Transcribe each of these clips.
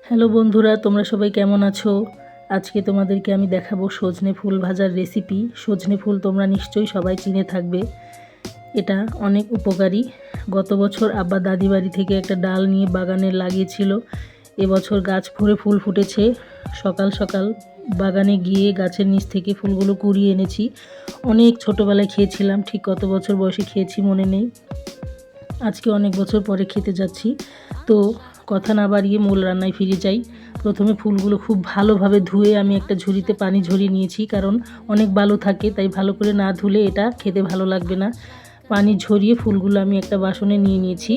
Hello বন্ধুরা, তোমরা সবাই কেমন আছো? আজকে তোমাদেরকে আমি দেখাবো সজনে ফুল ভাজার রেসিপি। সজনে ফুল তোমরা নিশ্চয়ই সবাই চিনে থাকবে। এটা অনেক উপকারী। গত বছর আব্বা দাদি বাড়ি থেকে একটা ডাল নিয়ে বাগানে লাগিয়েছিল। এবছর গাছ ভরে ফুল ফুটেছে। সকাল সকাল বাগানে গিয়ে গাছের নিচ থেকে ফুলগুলো কুড়িয়ে এনেছি। অনেক ছোটোবেলায় খেয়েছিলাম, ঠিক কত বছর বয়সে খেয়েছি মনে নেই। আজকে অনেক বছর পরে খেতে যাচ্ছি। তো কথা না বাড়িয়ে মূল রান্নায় ফিরে যাই। প্রথমে ফুলগুলো খুব ভালোভাবে ধুয়ে আমি একটা ঝুড়িতে পানি ঝরিয়ে নিয়েছি, কারণ অনেক বালু থাকে, তাই ভালো করে না ধুলে এটা খেতে ভালো লাগবে না। পানি ঝরিয়ে ফুলগুলো আমি একটা বাসনে নিয়ে নিয়েছি।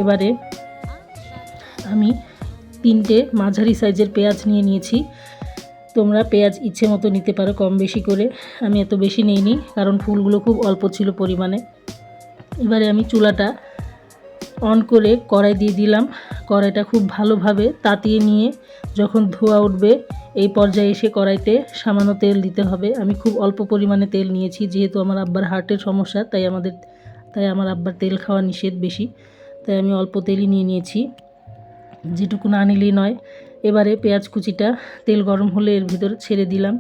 এবারে আমি 3টে মাঝারি সাইজের পেঁয়াজ নিয়ে নিয়েছি। তোমরা পেঁয়াজ ইচ্ছে মতো নিতে পারো, কম বেশি করে। আমি এত বেশি নিইনি, কারণ ফুলগুলো খুব অল্প ছিল পরিমাণে। এবারে আমি চুলাটা অন করে কড়াই দিয়ে দিলাম। কড়াইটা খুব ভালোভাবে তাতিয়ে নিয়ে যখন ধোঁয়া উঠবে, এই পর্যায়ে এসে কড়াইতে সামান্য তেল দিতে হবে। আমি খুব অল্প পরিমাণে তেল নিয়েছি, যেহেতু আমার আব্বার হার্টের সমস্যা, তাই আমার আব্বার তেল খাওয়া নিষেধ বেশি, তাই আমি অল্প তেলই নিয়ে নিয়েছি, যেটুকু না নিলেই নয়। এবারে পেঁয়াজ কুচিটা তেল গরম হলে এর ভিতরে ছেড়ে দিলাম।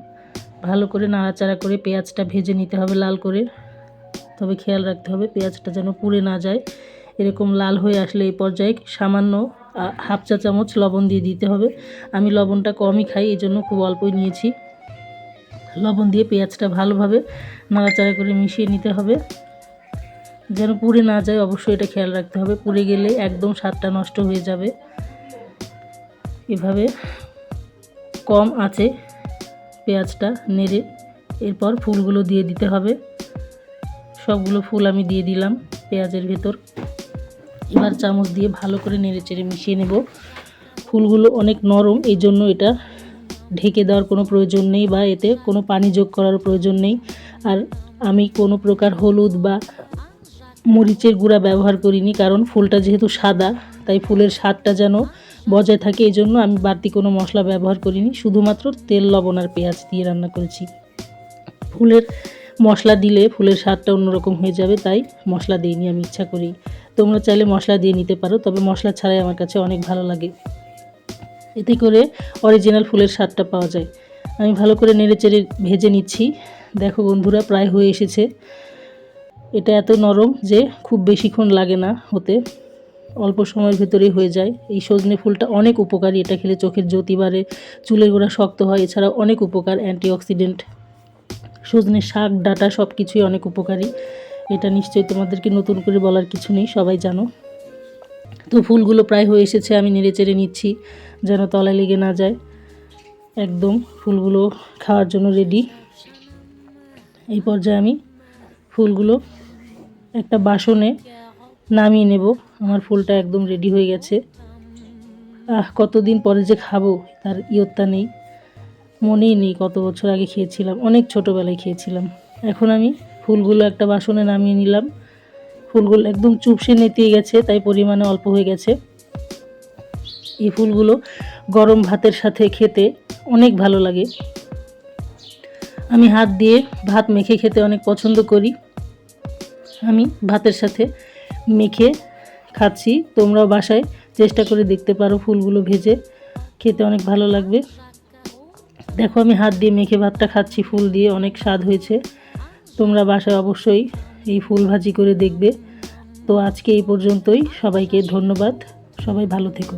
ভালো করে নাড়াচাড়া করে পেঁয়াজটা ভেজে নিতে হবে লাল করে। তবে খেয়াল রাখতে হবে পেঁয়াজটা যেন পুড়ে না যায়। এরকম লাল হয়ে আসলে এই পর্যায়ে সামান্য হাফ চা চামচ লবণ দিয়ে দিতে হবে। আমি লবণটা কমই খাই, এই জন্য খুব অল্পই নিয়েছি। লবণ দিয়ে পেঁয়াজটা ভালোভাবে নাড়াচাড়া করে মিশিয়ে নিতে হবে, যেন পুড়ে না যায়। অবশ্যই এটা খেয়াল রাখতে হবে, পুড়ে গেলে একদম স্বাদটা নষ্ট হয়ে যাবে। এভাবে কম আঁচে পেঁয়াজটা নেড়ে এরপর ফুলগুলো দিয়ে দিতে হবে। সবগুলো ফুল আমি দিয়ে দিলাম পেঁয়াজের ভেতর। এবার চামচ দিয়ে ভালো করে নেড়েচেড়ে মিশিয়ে নেব। ফুলগুলো অনেক নরম, এই জন্য এটা ঢেকে দেওয়ার কোনো প্রয়োজন নেই বা এতে কোনো পানি যোগ করার প্রয়োজন নেই। আর আমি কোনো প্রকার হলুদ বা মরিচের গুঁড়া ব্যবহার করিনি, কারণ ফুলটা যেহেতু সাদা, তাই ফুলের স্বাদটা যেন বজায় থাকে, এই জন্য আমি বাড়তি কোনো মশলা ব্যবহার করিনি। শুধুমাত্র তেল, লবণ আর পেঁয়াজ দিয়ে রান্না করেছি। ফুলের মশলা দিলে ফুলের স্বাদটা অন্যরকম হয়ে যাবে, তাই মশলা দিইনি আমি ইচ্ছা করেই। তোমরা চাইলে মশলা দিয়ে নিতে পারো, তবে মশলা ছাড়াই আমার কাছে অনেক ভালো লাগে। এতে করে অরিজিনাল ফুলের স্বাদটা পাওয়া যায়। আমি ভালো করে নেড়েচেড়ে ভেজে নিচ্ছি। দেখো বন্ধুরা, প্রায় হয়ে এসেছে। এটা এত নরম যে খুব বেশিক্ষণ লাগে না হতে, অল্প সময়ের ভেতরেই হয়ে যায়। এই সজনে ফুলটা অনেক উপকারী। এটা খেলে চোখের জ্যোতি বাড়ে, চুলের গোড়া শক্ত হয়, এছাড়াও অনেক উপকার, অ্যান্টিঅক্সিডেন্ট। সজনে শাক, ডাঁটা সব কিছুই অনেক উপকারী। এটা নিশ্চয়ই তোমাদেরকে নতুন করে বলার কিছু নেই, সবাই জানো। তো ফুলগুলো প্রায় হয়ে এসেছে, আমি নেড়েচেড়ে নিচ্ছি যেন তলায় লেগে না যায়। একদম ফুলগুলো খাওয়ার জন্য রেডি। এই পর্যায়ে আমি ফুলগুলো একটা বাসনে নামিয়ে নেব। আমার ফুলটা একদম রেডি হয়ে গেছে। কতদিন পরে যে খাবো তার ইয়ত্তা নেই, মনেই নেই কত বছর আগে খেয়েছিলাম, অনেক ছোটোবেলায় খেয়েছিলাম। এখন আমি ফুলগুলো একটা বাসনে নামিয়ে নিলাম। ফুলগুলো একদম চুপসে নেতিয়ে গেছে, তাই পরিমাণে অল্প হয়ে গেছে। এই ফুলগুলো গরম ভাতের সাথে খেতে অনেক ভালো লাগে। আমি হাত দিয়ে ভাত মেখে খেতে অনেক পছন্দ করি। আমি ভাতের সাথে মেখে খাচ্ছি। তোমরাও বাসায় চেষ্টা করে দেখতে পারো, ফুলগুলো ভেজে খেতে অনেক ভালো লাগবে। দেখো, আমি হাত দিয়ে মেখে ভাতটা খাচ্ছি ফুল দিয়ে, অনেক স্বাদ হয়েছে। তোমরা বাসায় অবশ্যই এই ফুল ভাজি করে দেখবে। তো আজকে এই পর্যন্তই। সবাইকে ধন্যবাদ। সবাই ভালো থেকো।